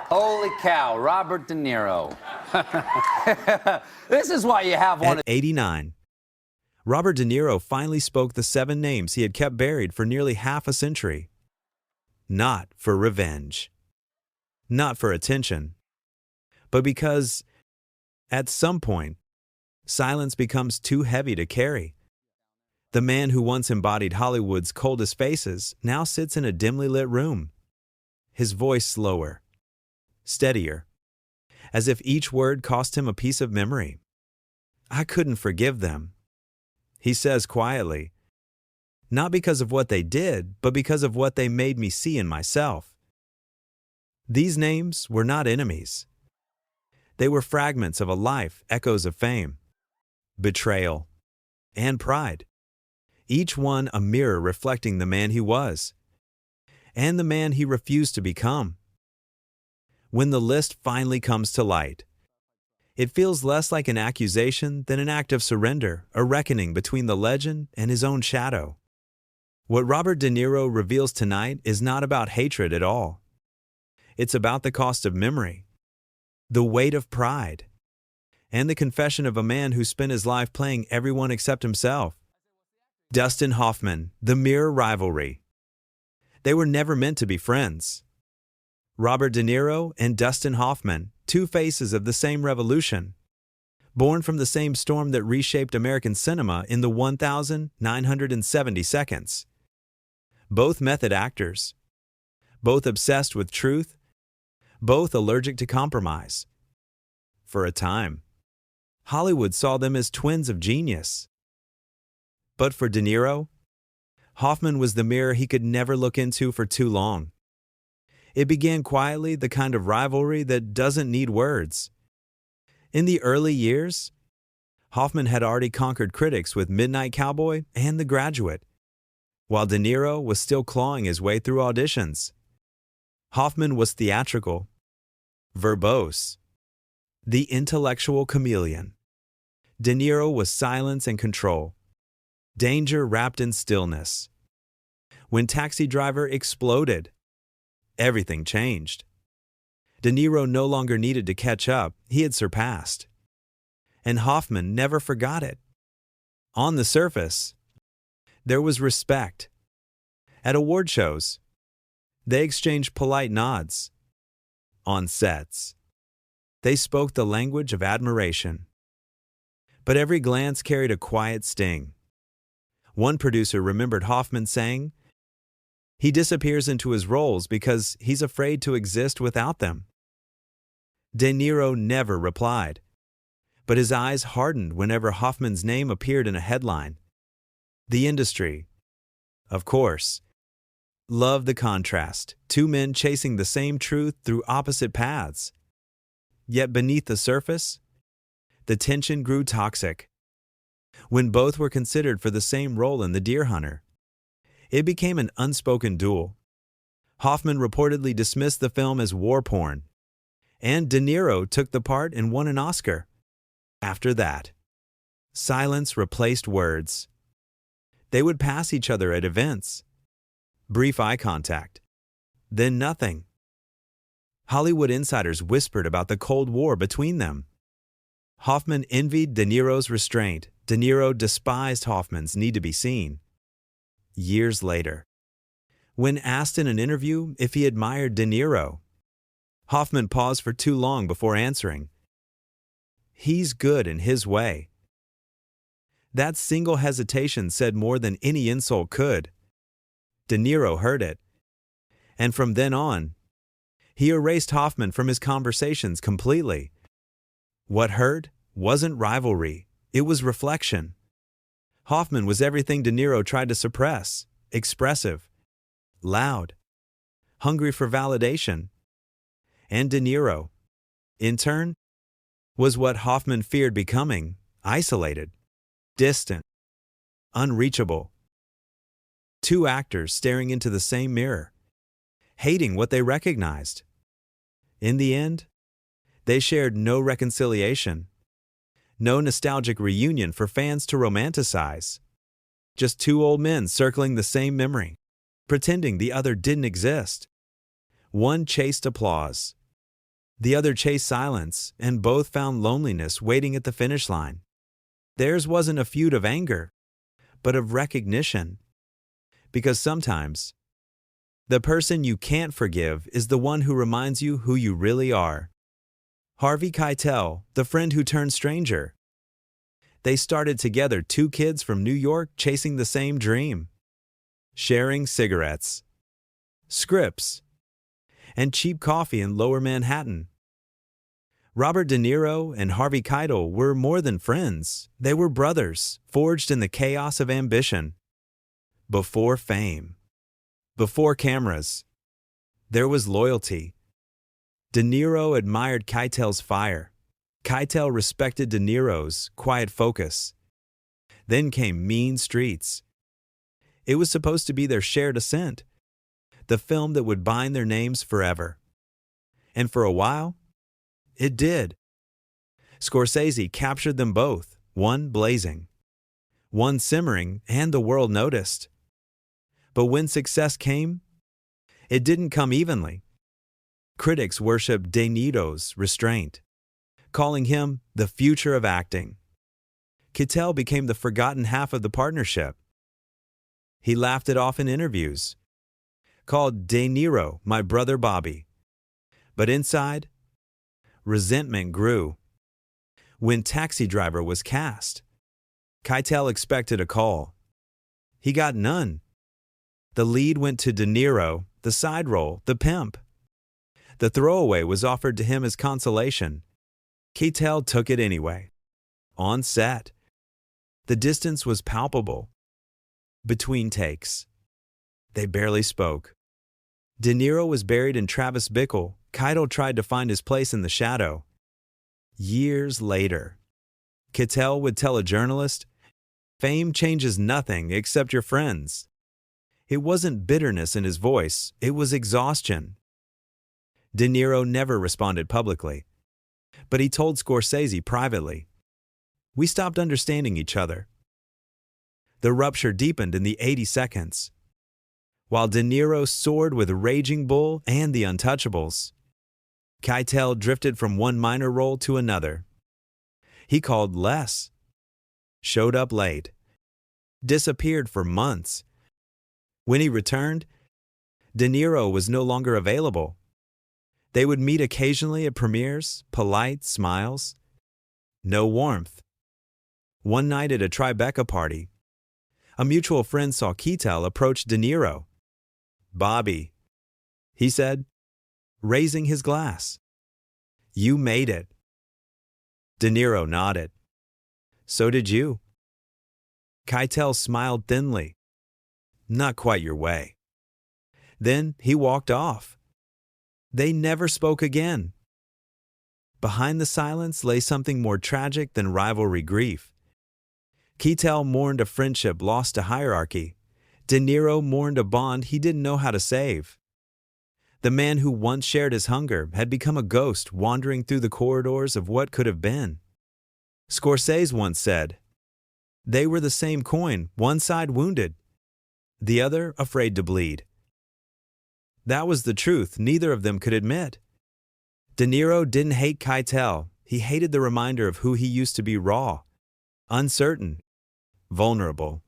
Holy cow, Robert De Niro. This is why you have one. At 89, Robert De Niro finally spoke the 7 names he had kept buried for nearly half a century. Not for revenge. Not for attention. But because, at some point, silence becomes too heavy to carry. The man who once embodied Hollywood's coldest faces now sits in a dimly lit room. His voice slower, steadier, as if each word cost him a piece of memory. I couldn't forgive them, he says quietly. Not because of what they did, but because of what they made me see in myself. These names were not enemies. They were fragments of a life, echoes of fame, betrayal, and pride. Each one a mirror reflecting the man he was, and the man he refused to become. When the list finally comes to light, it feels less like an accusation than an act of surrender, a reckoning between the legend and his own shadow. What Robert De Niro reveals tonight is not about hatred at all. It's about the cost of memory, the weight of pride, and the confession of a man who spent his life playing everyone except himself. Dustin Hoffman, the Mirror rivalry. They were never meant to be friends. Robert De Niro and Dustin Hoffman, 2 faces of the same revolution, born from the same storm that reshaped American cinema in the 1,970 seconds. Both method actors, both obsessed with truth, both allergic to compromise. For a time, Hollywood saw them as twins of genius. But for De Niro, Hoffman was the mirror he could never look into for too long. It began quietly, the kind of rivalry that doesn't need words. In the early years, Hoffman had already conquered critics with Midnight Cowboy and The Graduate, while De Niro was still clawing his way through auditions. Hoffman was theatrical, verbose, the intellectual chameleon. De Niro was silence and control, danger wrapped in stillness. When Taxi Driver exploded, everything changed. De Niro no longer needed to catch up, he had surpassed. And Hoffman never forgot it. On the surface, there was respect. At award shows, they exchanged polite nods. On sets, they spoke the language of admiration. But every glance carried a quiet sting. One producer remembered Hoffman saying, "He disappears into his roles because he's afraid to exist without them." De Niro never replied, but his eyes hardened whenever Hoffman's name appeared in a headline. The industry, of course, loved the contrast, 2 men chasing the same truth through opposite paths. Yet beneath the surface, the tension grew toxic. When both were considered for the same role in The Deer Hunter, it became an unspoken duel. Hoffman reportedly dismissed the film as war porn, and De Niro took the part and won an Oscar. After that, silence replaced words. They would pass each other at events, brief eye contact, then nothing. Hollywood insiders whispered about the Cold War between them. Hoffman envied De Niro's restraint. De Niro despised Hoffman's need to be seen. Years later, when asked in an interview if he admired De Niro, Hoffman paused for too long before answering. He's good in his way. That single hesitation said more than any insult could. De Niro heard it. And from then on, he erased Hoffman from his conversations completely. What hurt wasn't rivalry, it was reflection. Hoffman was everything De Niro tried to suppress: expressive, loud, hungry for validation. And De Niro, in turn, was what Hoffman feared becoming: isolated, distant, unreachable. 2 actors staring into the same mirror, hating what they recognized. In the end, they shared no reconciliation, no nostalgic reunion for fans to romanticize. Just 2 old men circling the same memory, pretending the other didn't exist. One chased applause, The other chased silence, and both found loneliness waiting at the finish line. Theirs wasn't a feud of anger, but of recognition. Because sometimes, the person you can't forgive is the one who reminds you who you really are. Harvey Keitel, the friend who turned stranger. They started together, two kids from New York chasing the same dream. Sharing cigarettes, scripts, and cheap coffee in Lower Manhattan. Robert De Niro and Harvey Keitel were more than friends. They were brothers, forged in the chaos of ambition. Before fame, before cameras, there was loyalty. De Niro admired Keitel's fire. Keitel respected De Niro's quiet focus. Then came Mean Streets. It was supposed to be their shared ascent, the film that would bind their names forever. And for a while, it did. Scorsese captured them both, one blazing, one simmering, and the world noticed. But when success came, it didn't come evenly. Critics worshipped De Niro's restraint, calling him the future of acting. Keitel became the forgotten half of the partnership. He laughed it off in interviews, called De Niro my brother Bobby. But inside, resentment grew. When Taxi Driver was cast, Keitel expected a call. He got none. The lead went to De Niro, the side role, the pimp. The throwaway was offered to him as consolation. Keitel took it anyway. On set, the distance was palpable. Between takes, they barely spoke. De Niro was buried in Travis Bickle. Keitel tried to find his place in the shadow. Years later, Keitel would tell a journalist, "Fame changes nothing except your friends." It wasn't bitterness in his voice, it was exhaustion. De Niro never responded publicly, but he told Scorsese privately, "We stopped understanding each other." The rupture deepened in the 80 seconds. While De Niro soared with Raging Bull and The Untouchables, Keitel drifted from one minor role to another. He called less, showed up late, disappeared for months. When he returned, De Niro was no longer available. They would meet occasionally at premieres, polite smiles, no warmth. One night at a Tribeca party, a mutual friend saw Keitel approach De Niro. "Bobby," he said, raising his glass. "You made it." De Niro nodded. "So did you." Keitel smiled thinly. "Not quite your way." Then he walked off. They never spoke again. Behind the silence lay something more tragic than rivalry grief. Keitel mourned a friendship lost to hierarchy. De Niro mourned a bond he didn't know how to save. The man who once shared his hunger had become a ghost wandering through the corridors of what could have been. Scorsese once said, "They were the same coin, one side wounded, the other afraid to bleed." That was the truth neither of them could admit. De Niro didn't hate Keitel, he hated the reminder of who he used to be: raw, uncertain, vulnerable.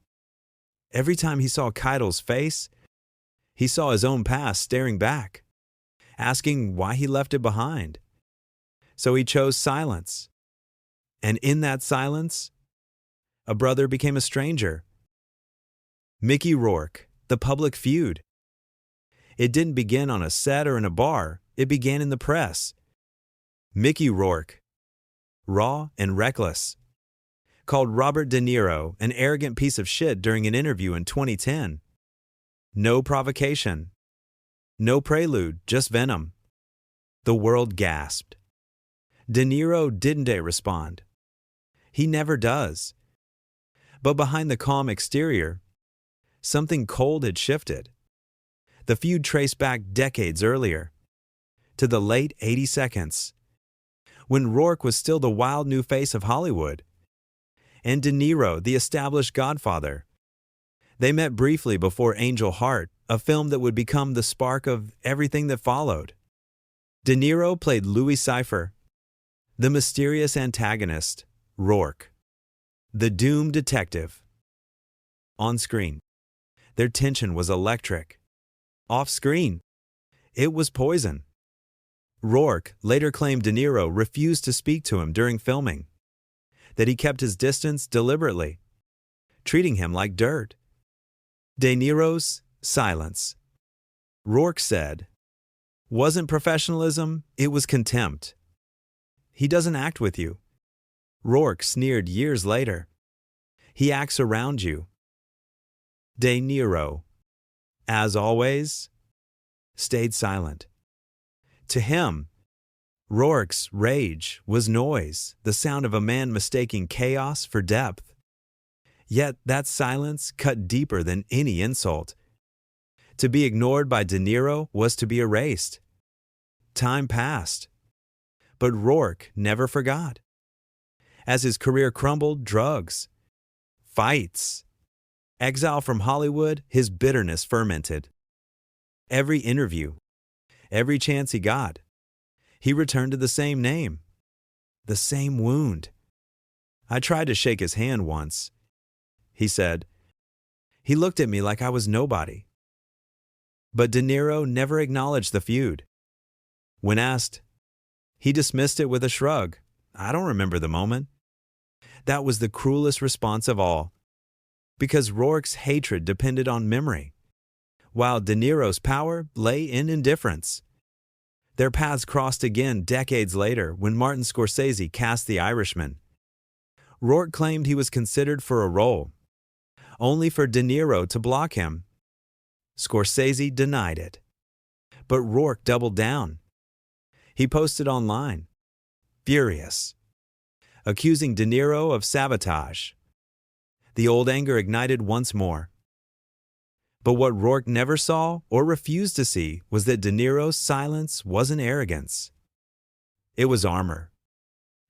Every time he saw Keitel's face, he saw his own past staring back, asking why he left it behind. So he chose silence. And in that silence, a brother became a stranger. Mickey Rourke, the public feud. It didn't begin on a set or in a bar, it began in the press. Mickey Rourke, raw and reckless, called Robert De Niro an arrogant piece of shit during an interview in 2010. No provocation, no prelude, just venom. The world gasped. De Niro didn't respond. He never does. But behind the calm exterior, something cold had shifted. The feud traced back decades earlier, to the late 80 seconds, when Rourke was still the wild new face of Hollywood, and De Niro the established godfather. They met briefly before Angel Heart, a film that would become the spark of everything that followed. De Niro played Louis Cypher, the mysterious antagonist, Rourke, the doomed detective. On screen, their tension was electric. Off screen, it was poison. Rourke later claimed De Niro refused to speak to him during filming, that he kept his distance deliberately, treating him like dirt. De Niro's silence, Rourke said, wasn't professionalism, it was contempt. He doesn't act with you. Rourke sneered years later. He acts around you. De Niro, as always, stayed silent. To him, Rourke's rage was noise, the sound of a man mistaking chaos for depth. Yet that silence cut deeper than any insult. To be ignored by De Niro was to be erased. Time passed, but Rourke never forgot. As his career crumbled, drugs, fights, exile from Hollywood, his bitterness fermented. Every interview, every chance he got, he returned to the same name, the same wound. I tried to shake his hand once, he said. He looked at me like I was nobody. But De Niro never acknowledged the feud. When asked, he dismissed it with a shrug. I don't remember the moment. That was the cruelest response of all, because Rourke's hatred depended on memory, while De Niro's power lay in indifference. Their paths crossed again decades later when Martin Scorsese cast The Irishman. Rourke claimed he was considered for a role, only for De Niro to block him. Scorsese denied it, but Rourke doubled down. He posted online, furious, accusing De Niro of sabotage. The old anger ignited once more. But what Rourke never saw or refused to see was that De Niro's silence wasn't arrogance. It was armor.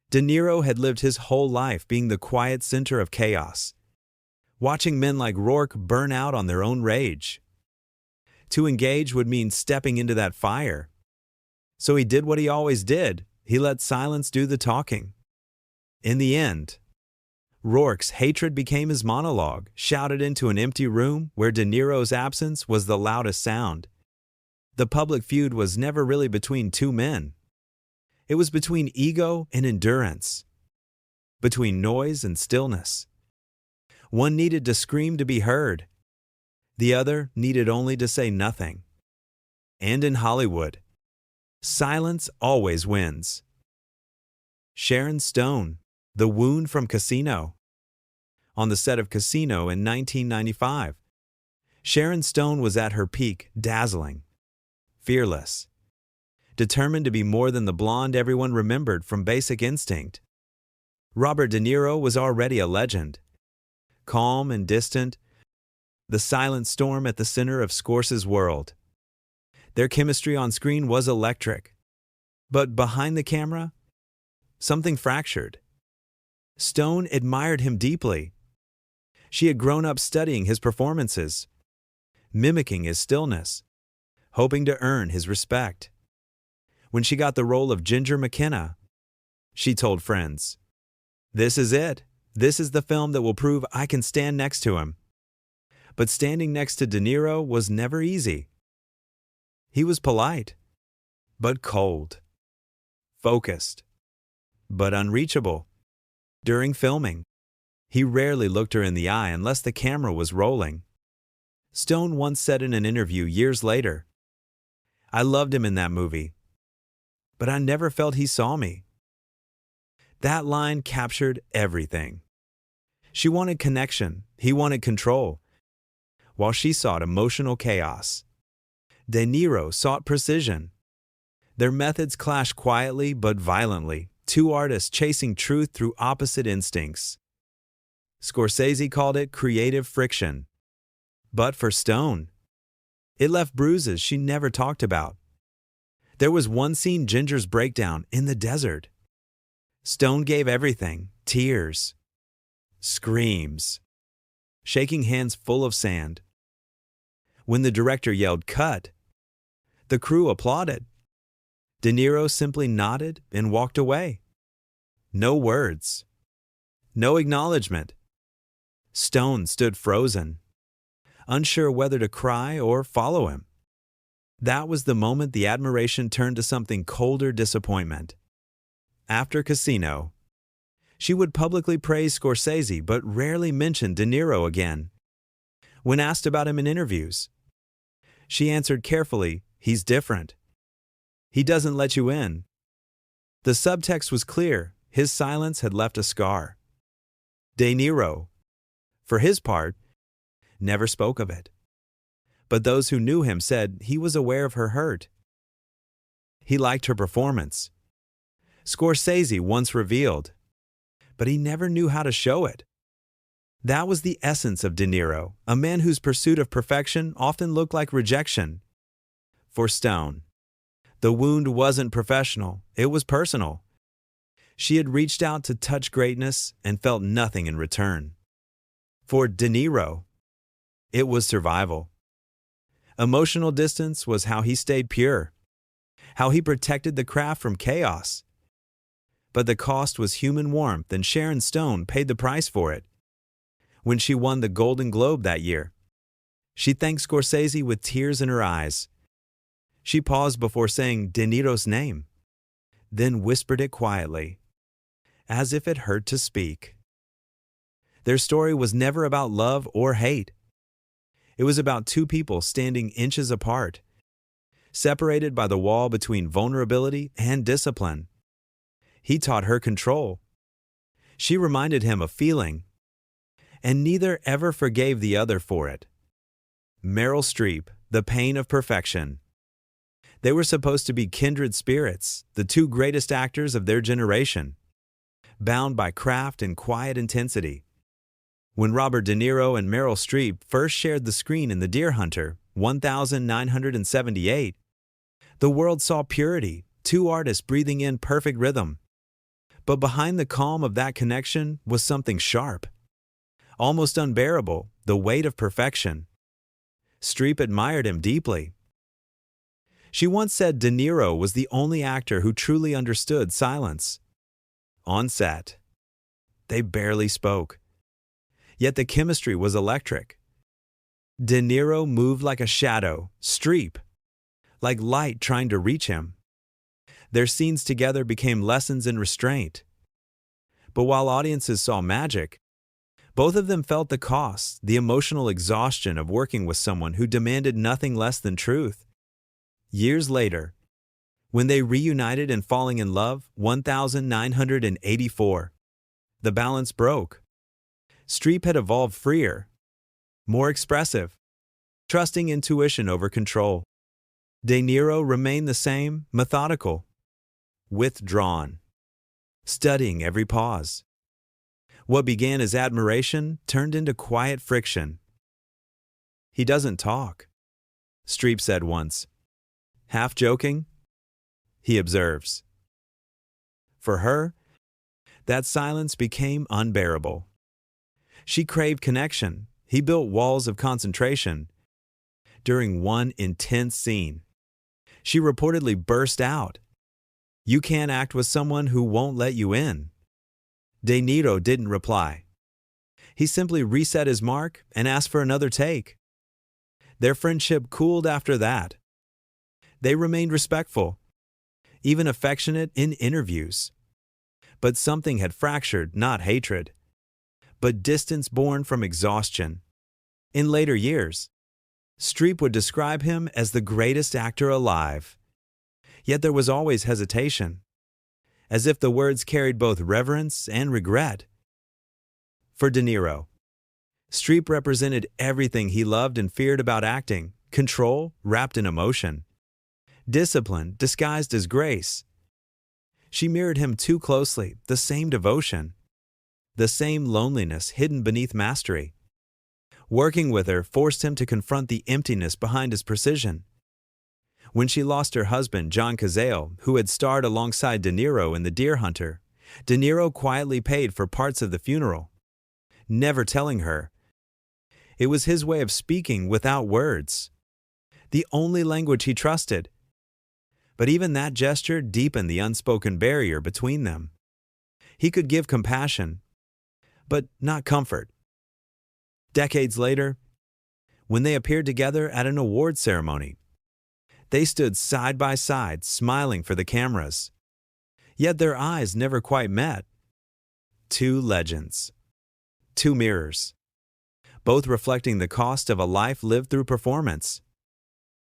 De Niro had lived his whole life being the quiet center of chaos, watching men like Rourke burn out on their own rage. To engage would mean stepping into that fire. So he did what he always did. He let silence do the talking. In the end, Rourke's hatred became his monologue, shouted into an empty room where De Niro's absence was the loudest sound. The public feud was never really between two men. It was between ego and endurance, between noise and stillness. One needed to scream to be heard. The other needed only to say nothing. And in Hollywood, silence always wins. Sharon Stone, The Wound from Casino. On the set of Casino in 1995, Sharon Stone was at her peak, dazzling, fearless, determined to be more than the blonde everyone remembered from Basic Instinct. Robert De Niro was already a legend, calm and distant, the silent storm at the center of Scorsese's world. Their chemistry on screen was electric, but behind the camera, something fractured. Stone admired him deeply. She had grown up studying his performances, mimicking his stillness, hoping to earn his respect. When she got the role of Ginger McKenna, she told friends, "This is it. This is the film that will prove I can stand next to him." But standing next to De Niro was never easy. He was polite, but cold, focused, but unreachable. During filming, he rarely looked her in the eye unless the camera was rolling. Stone once said in an interview years later, "I loved him in that movie, but I never felt he saw me." That line captured everything. She wanted connection, he wanted control, while she sought emotional chaos. De Niro sought precision. Their methods clashed quietly but violently, two artists chasing truth through opposite instincts. Scorsese called it creative friction. But for Stone, it left bruises she never talked about. There was one scene, Ginger's breakdown in the desert. Stone gave everything, tears, screams, shaking hands full of sand. When the director yelled, "Cut!" the crew applauded. De Niro simply nodded and walked away. No words. No acknowledgement. Stone stood frozen, unsure whether to cry or follow him. That was the moment the admiration turned to something colder disappointment. After Casino, she would publicly praise Scorsese but rarely mention De Niro again. When asked about him in interviews, she answered carefully, "He's different. He doesn't let you in." The subtext was clear. His silence had left a scar. De Niro, for his part, never spoke of it. But those who knew him said he was aware of her hurt. He liked her performance. Scorsese once revealed, but he never knew how to show it. That was the essence of De Niro, a man whose pursuit of perfection often looked like rejection. For Stone, the wound wasn't professional, it was personal. She had reached out to touch greatness and felt nothing in return. For De Niro, it was survival. Emotional distance was how he stayed pure, how he protected the craft from chaos. But the cost was human warmth, and Sharon Stone paid the price for it. When she won the Golden Globe that year, she thanked Scorsese with tears in her eyes. She paused before saying De Niro's name, then whispered it quietly, as if it hurt to speak. Their story was never about love or hate. It was about two people standing inches apart, separated by the wall between vulnerability and discipline. He taught her control. She reminded him of feeling, and neither ever forgave the other for it. Meryl Streep, the pain of perfection. They were supposed to be kindred spirits, the two greatest actors of their generation, bound by craft and quiet intensity. When Robert De Niro and Meryl Streep first shared the screen in The Deer Hunter, 1978, the world saw purity, two artists breathing in perfect rhythm. But behind the calm of that connection was something sharp, almost unbearable, the weight of perfection. Streep admired him deeply. She once said De Niro was the only actor who truly understood silence. On set, they barely spoke. Yet the chemistry was electric. De Niro moved like a shadow, Streep, like light trying to reach him. Their scenes together became lessons in restraint. But while audiences saw magic, both of them felt the cost, the emotional exhaustion of working with someone who demanded nothing less than truth. Years later, when they reunited in Falling in Love, 1984, the balance broke. Streep had evolved freer, more expressive, trusting intuition over control. De Niro remained the same, methodical, withdrawn, studying every pause. What began as admiration turned into quiet friction. "He doesn't talk," Streep said once. Half joking, he observes. For her, that silence became unbearable. She craved connection. He built walls of concentration. During one intense scene, she reportedly burst out, "You can't act with someone who won't let you in." De Niro didn't reply. He simply reset his mark and asked for another take. Their friendship cooled after that. They remained respectful, even affectionate in interviews. But something had fractured, not hatred, but distance born from exhaustion. In later years, Streep would describe him as the greatest actor alive. Yet there was always hesitation, as if the words carried both reverence and regret. For De Niro, Streep represented everything he loved and feared about acting: control wrapped in emotion, discipline disguised as grace. She mirrored him too closely, the same devotion, the same loneliness hidden beneath mastery. Working with her forced him to confront the emptiness behind his precision. When she lost her husband, John Cazale, who had starred alongside De Niro in The Deer Hunter, De Niro quietly paid for parts of the funeral, never telling her. It was his way of speaking without words, the only language he trusted. But even that gesture deepened the unspoken barrier between them. He could give compassion, but not comfort. Decades later, when they appeared together at an awards ceremony, they stood side by side, smiling for the cameras. Yet their eyes never quite met. Two legends. Two mirrors. Both reflecting the cost of a life lived through performance.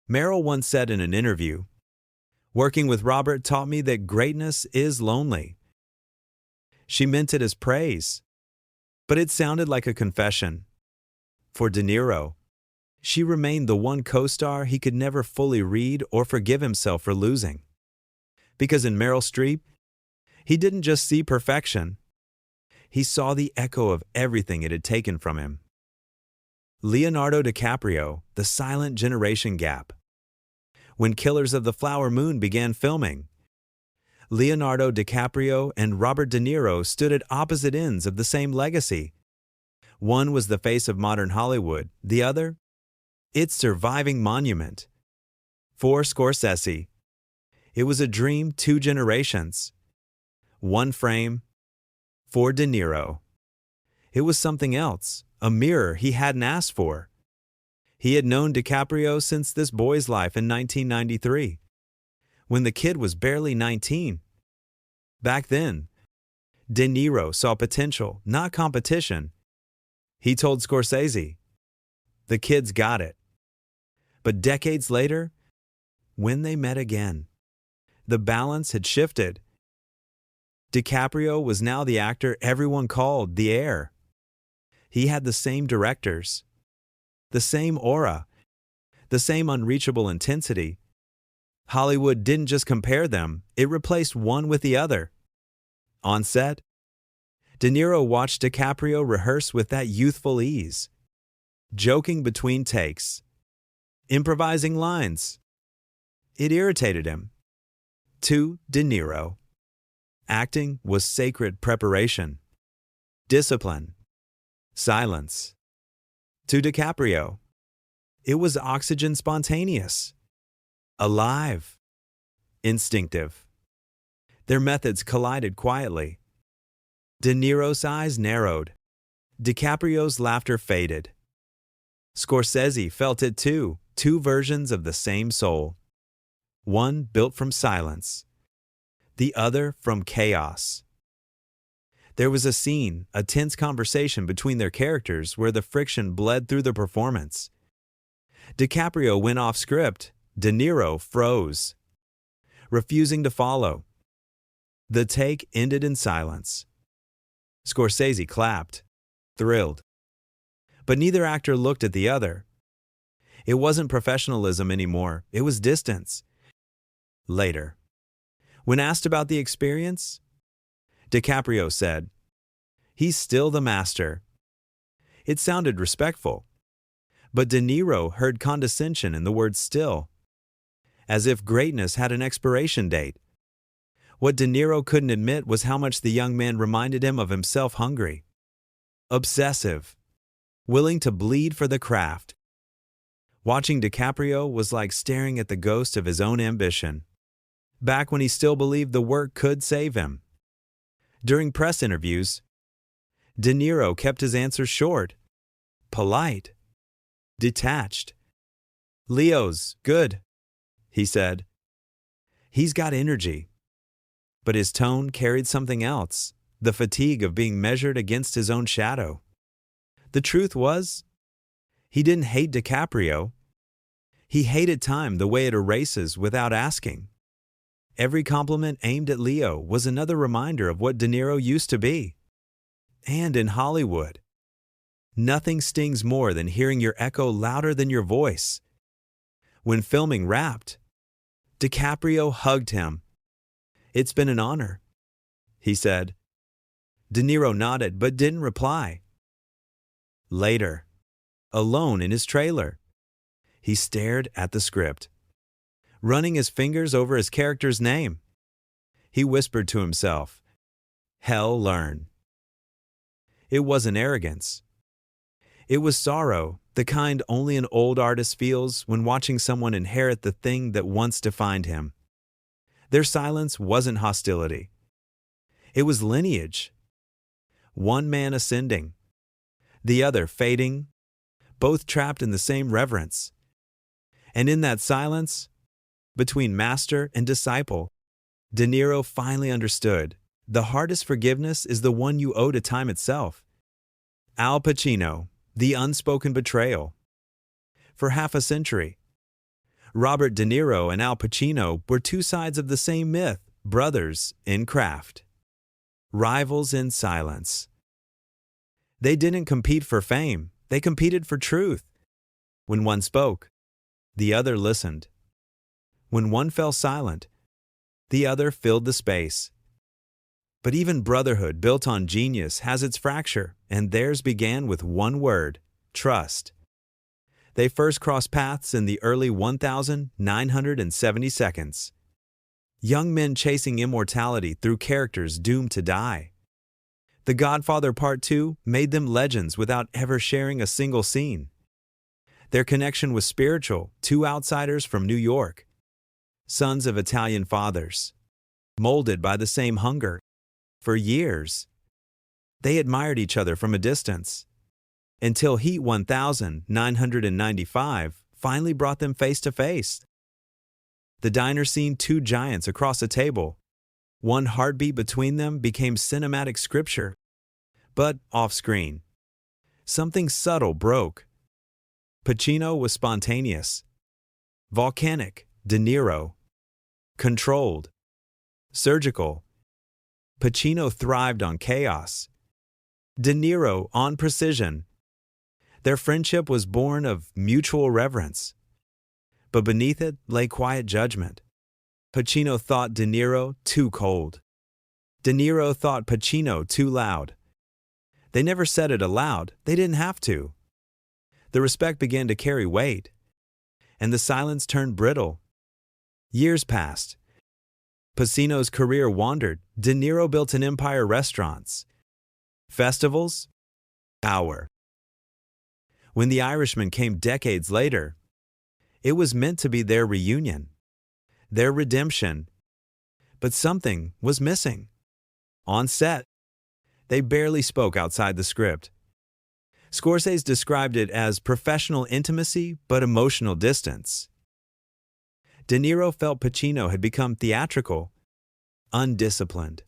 Meryl once said in an interview, "Working with Robert taught me that greatness is lonely." She meant it as praise, but it sounded like a confession. For De Niro, she remained the one co-star he could never fully read or forgive himself for losing. Because in Meryl Streep, he didn't just see perfection, he saw the echo of everything it had taken from him. Leonardo DiCaprio, the silent generation gap. When Killers of the Flower Moon began filming, Leonardo DiCaprio and Robert De Niro stood at opposite ends of the same legacy. One was the face of modern Hollywood, the other, its surviving monument. For Scorsese, it was a dream two generations. One frame. For De Niro, it was something else, a mirror he hadn't asked for. He had known DiCaprio since This Boy's Life in 1993, when the kid was barely 19. Back then, De Niro saw potential, not competition. He told Scorsese, "The kid's got it." But decades later, when they met again, the balance had shifted. DiCaprio was now the actor everyone called the heir. He had the same directors, the same aura, the same unreachable intensity. Hollywood didn't just compare them, it replaced one with the other. On set, De Niro watched DiCaprio rehearse with that youthful ease, joking between takes, improvising lines. It irritated him. To De Niro, acting was sacred preparation, discipline, silence. To DiCaprio, it was oxygen spontaneous, alive, instinctive. Their methods collided quietly. De Niro's eyes narrowed. DiCaprio's laughter faded. Scorsese felt it too, two versions of the same soul. One built from silence, the other from chaos. There was a scene, a tense conversation between their characters where the friction bled through the performance. DiCaprio went off script. De Niro froze, refusing to follow. The take ended in silence. Scorsese clapped, thrilled. But neither actor looked at the other. It wasn't professionalism anymore, it was distance. Later, when asked about the experience, DiCaprio said, "He's still the master." It sounded respectful, but De Niro heard condescension in the word still, as if greatness had an expiration date. What De Niro couldn't admit was how much the young man reminded him of himself, hungry, obsessive, willing to bleed for the craft. Watching DiCaprio was like staring at the ghost of his own ambition, back when he still believed the work could save him. During press interviews, De Niro kept his answers short, polite, detached. "Leo's good," he said. "He's got energy." But his tone carried something else, the fatigue of being measured against his own shadow. The truth was, he didn't hate DiCaprio. He hated time the way it erases without asking. Every compliment aimed at Leo was another reminder of what De Niro used to be. And in Hollywood, nothing stings more than hearing your echo louder than your voice. When filming wrapped, DiCaprio hugged him. "It's been an honor," he said. De Niro nodded but didn't reply. Later, alone in his trailer, he stared at the script, running his fingers over his character's name. He whispered to himself, "Hell learn." It wasn't arrogance. It was sorrow, the kind only an old artist feels when watching someone inherit the thing that once defined him. Their silence wasn't hostility. It was lineage. One man ascending, the other fading, both trapped in the same reverence. And in that silence, between master and disciple, De Niro finally understood the hardest forgiveness is the one you owe to time itself. Al Pacino, the unspoken betrayal. For half a century, Robert De Niro and Al Pacino were two sides of the same myth, brothers in craft, rivals in silence. They didn't compete for fame, they competed for truth. When one spoke, the other listened. When one fell silent, the other filled the space. But even brotherhood built on genius has its fracture, and theirs began with one word: trust. They first crossed paths in the early 1970 seconds. Young men chasing immortality through characters doomed to die. The Godfather Part 2 made them legends without ever sharing a single scene. Their connection was spiritual, two outsiders from New York, sons of Italian fathers, molded by the same hunger. For years, they admired each other from a distance, until Heat 1995 finally brought them face to face. The diner scene, two giants across a table. One heartbeat between them became cinematic scripture. But off-screen, something subtle broke. Pacino was spontaneous, volcanic. De Niro, controlled, surgical. Pacino thrived on chaos, De Niro on precision. Their friendship was born of mutual reverence, but beneath it lay quiet judgment. Pacino thought De Niro too cold. De Niro thought Pacino too loud. They never said it aloud, they didn't have to. The respect began to carry weight, and the silence turned brittle. Years passed. Pacino's career wandered. De Niro built an empire: restaurants, festivals, power. When The Irishman came decades later, it was meant to be their reunion, their redemption. But something was missing. On set, they barely spoke outside the script. Scorsese described it as professional intimacy but emotional distance. De Niro felt Pacino had become theatrical, undisciplined,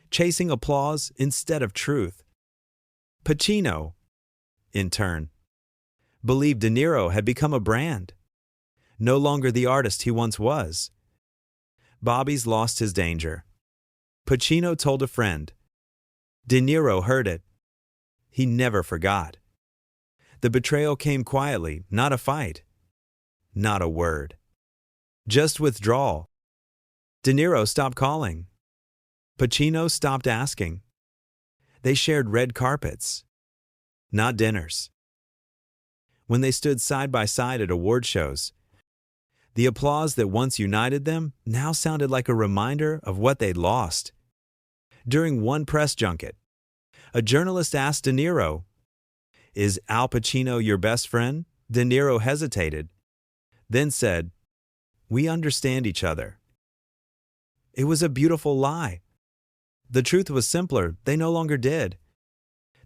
chasing applause instead of truth. Pacino, in turn, believed De Niro had become a brand, no longer the artist he once was. Bobby's lost his danger. Pacino told a friend. De Niro heard it. He never forgot. The betrayal came quietly, not a fight, not a word. Just withdrawal. De Niro stopped calling. Pacino stopped asking. They shared red carpets, not dinners. When they stood side by side at award shows, the applause that once united them now sounded like a reminder of what they'd lost. During one press junket, a journalist asked De Niro, "Is Al Pacino your best friend?" De Niro hesitated, then said, "We understand each other." It was a beautiful lie. The truth was simpler, they no longer did.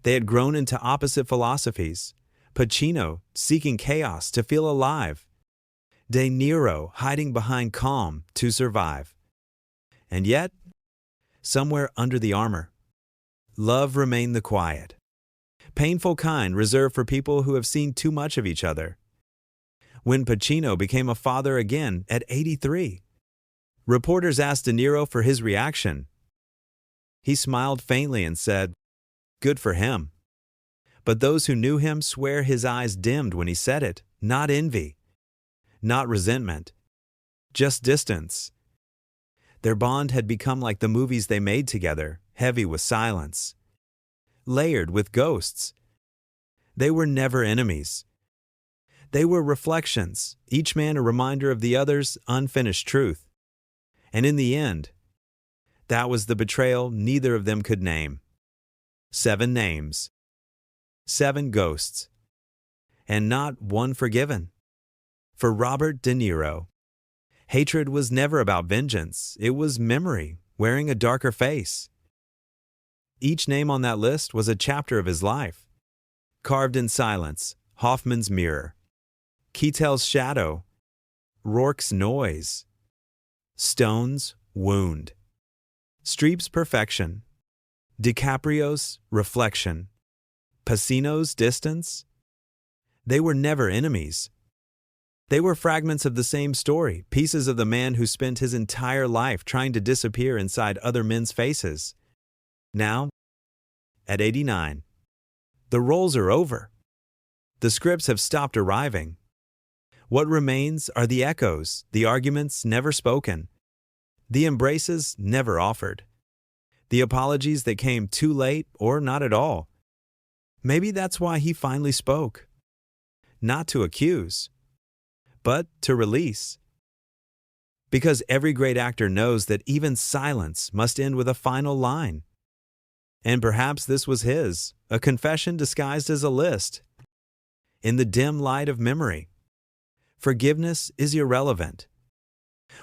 They had grown into opposite philosophies. Pacino seeking chaos to feel alive. De Niro hiding behind calm to survive. And yet, somewhere under the armor, love remained the quiet, painful kind reserved for people who have seen too much of each other. When Pacino became a father again at 83, reporters asked De Niro for his reaction. He smiled faintly and said, "Good for him." But those who knew him swear his eyes dimmed when he said it. Not envy, not resentment, just distance. Their bond had become like the movies they made together, heavy with silence, layered with ghosts. They were never enemies. They were reflections, each man a reminder of the other's unfinished truth. And in the end, that was the betrayal neither of them could name. 7 names, 7 ghosts, and not one forgiven. For Robert De Niro, Hatred was never about vengeance. It was memory, wearing a darker face. Each name on that list was a chapter of his life. Carved in silence, Hoffman's mirror. Keitel's shadow. Rourke's noise. Stone's wound. Streep's perfection. DiCaprio's reflection. Pacino's distance. They were never enemies. They were fragments of the same story, pieces of the man who spent his entire life trying to disappear inside other men's faces. Now, at 89, the roles are over. The scripts have stopped arriving. What remains are the echoes, the arguments never spoken, the embraces never offered, the apologies that came too late or not at all. Maybe that's why he finally spoke. Not to accuse, but to release. Because every great actor knows that even silence must end with a final line. And perhaps this was his, a confession disguised as a list. In the dim light of memory, forgiveness is irrelevant.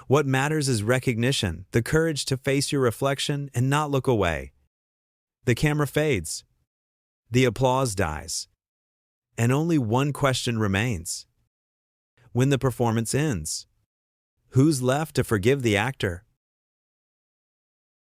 What matters is recognition, the courage to face your reflection and not look away. The camera fades. The applause dies. And only one question remains. When the performance ends, who's left to forgive the actor?